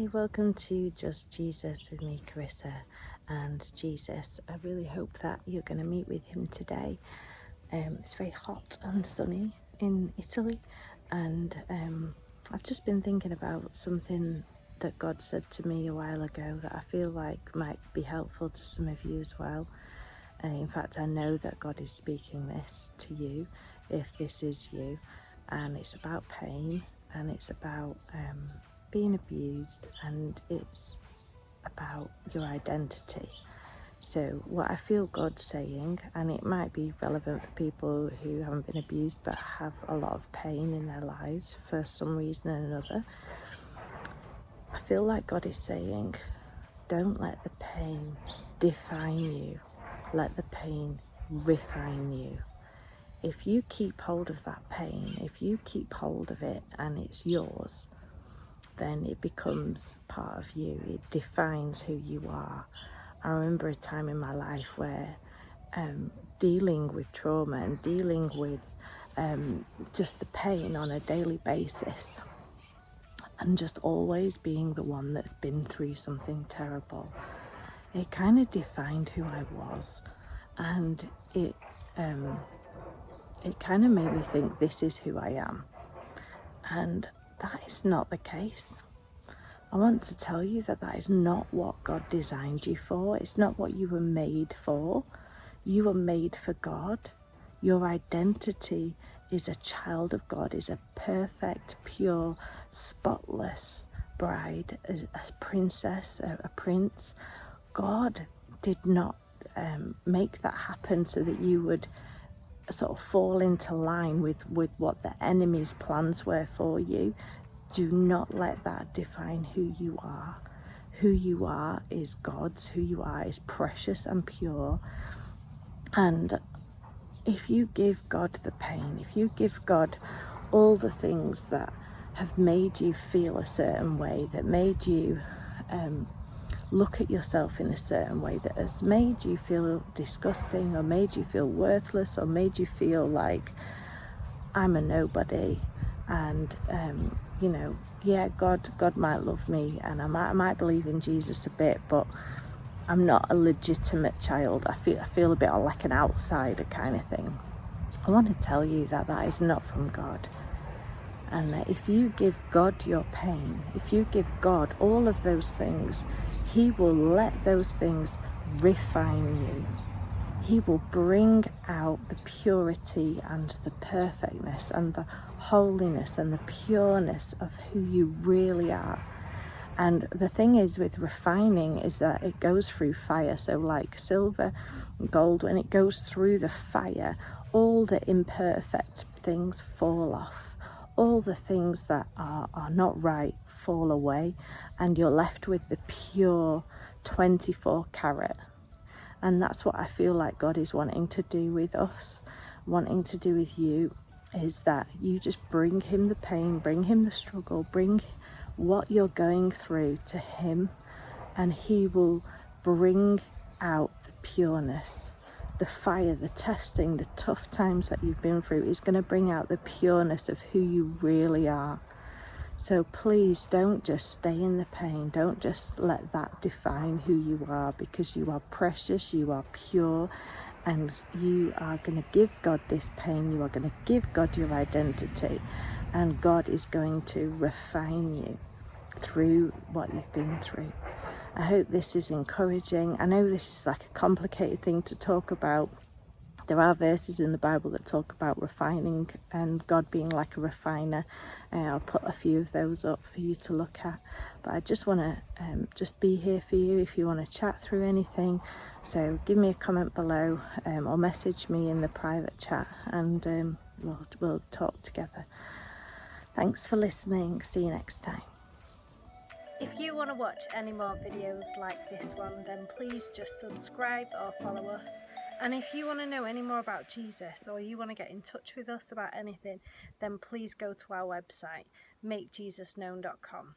Hi, welcome to Just Jesus with me, Charissa. And Jesus, I really hope that you're going to meet with him today. It's very hot and sunny in Italy, and I've just been thinking about something that God said to me a while ago that I feel like might be helpful to some of you as well. In fact, I know that God is speaking this to you, if this is you, and it's about pain, and it's about being abused, and it's about your identity. So what I feel God saying, and it might be relevant for people who haven't been abused but have a lot of pain in their lives for some reason or another, I feel like God is saying, don't let the pain define you, let the pain refine you. If you keep hold of that pain, if you keep hold of it and it's yours, then it becomes part of you. It defines who you are. I remember a time in my life where dealing with trauma and dealing with just the pain on a daily basis, and just always being the one that's been through something terrible, it kind of defined who I was, and it kind of made me think this is who I am, and that is not the case. I want to tell you that that is not what God designed you for. It's not what you were made for. You were made for God. Your identity is a child of God, is a perfect, pure, spotless bride, a princess, a prince. God did not make that happen so that you would sort of fall into line with what the enemy's plans were for you. Do not let that define who you are. Who you are is God's. Who you are is precious and pure. And if you give God the pain, if you give God all the things that have made you feel a certain way, that made you look at yourself in a certain way, that has made you feel disgusting or made you feel worthless or made you feel like I'm a nobody, and yeah, God might love me, and I might believe in Jesus a bit, but I'm not a legitimate child. I feel a bit like an outsider kind of thing. I want to tell you that that is not from God, and that if you give God your pain, if you give God all of those things, he will let those things refine you. He will bring out the purity and the perfectness and the holiness and the pureness of who you really are. And the thing is with refining is that it goes through fire. So like silver and gold, when it goes through the fire, all the imperfect things fall off. All the things that are not right fall away, and you're left with the pure 24 karat. And that's what I feel like God is wanting to do with us, wanting to do with you, is that you just bring him the pain, bring him the struggle, bring what you're going through to him, and he will bring out the pureness, the fire, the testing, the tough times that you've been through is going to bring out the pureness of who you really are. So please don't just stay in the pain. Don't just let that define who you are, because you are precious, you are pure, and you are going to give God this pain. You are going to give God your identity, and God is going to refine you through what you've been through. I hope this is encouraging. I know this is like a complicated thing to talk about. There are verses in the Bible that talk about refining and God being like a refiner. I'll put a few of those up for you to look at. But I just want to just be here for you if you want to chat through anything. So give me a comment below or message me in the private chat, and we'll talk together. Thanks for listening. See you next time. If you want to watch any more videos like this one, then please just subscribe or follow us. And if you want to know any more about Jesus, or you want to get in touch with us about anything, then please go to our website, makejesusknown.com.